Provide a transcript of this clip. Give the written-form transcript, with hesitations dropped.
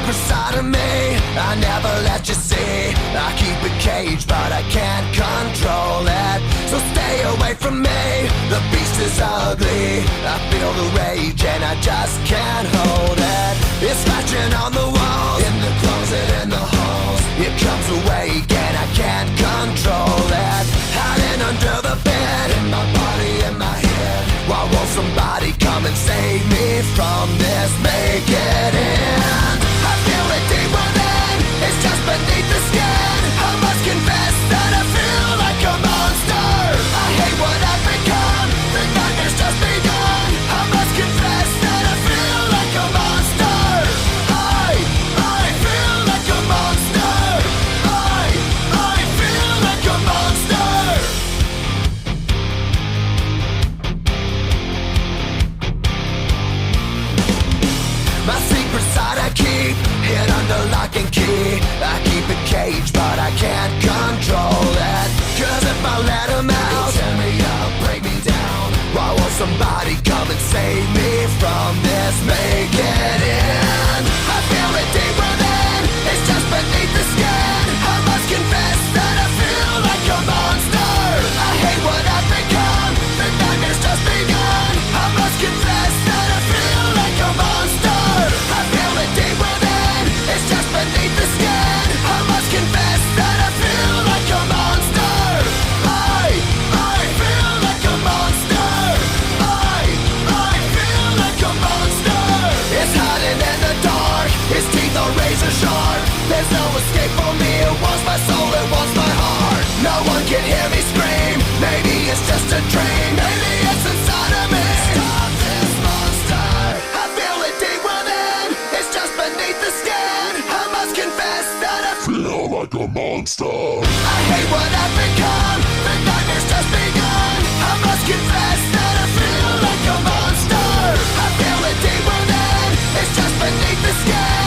secret side of me I never let you see. I keep it caged but I can't control it. So stay away from me, the beast is ugly. I feel the rage and I just can't hold it. It's scratching on the walls, in the closet, in the halls. It comes awake and I can't control it. Hiding under the bed, in my body, in my head. Why won't somebody come and save me from this? Make it end. I feel it deep within, it's just beneath the skin. I must confess that I feel like a monster. I hate what I've become, the nightmare's just begun. I must confess that I feel like a monster. I feel like a monster. I feel like a monster. My secret side I keep hid under lock and key. I keep it caged but I can't control it. Cause if I let him out, tear me up, break me down. Why won't somebody come and save me from this? Make it end. I feel it deep within, it's just beneath the skin. I must confess that I feel like a monster. I hate what I've become, the nightmare's just begun. I must confess that I feel like a monster. I feel it deep within, it's just beneath the skin. I must confess that I feel like a monster. I feel like a monster. I feel like a monster. It's hiding in the dark, its teeth are razor sharp. There's no escape for me, it wants my soul, it wants my heart. No one can hear me scream, maybe it's just a dream. Maybe it's inside of me. Stop this monster. I feel it deep within, it's just beneath the skin. I must confess that I feel like a monster. I hate what I've become, the nightmare's just begun. I must confess that I feel like a monster. I feel it deep within, it's just beneath the skin.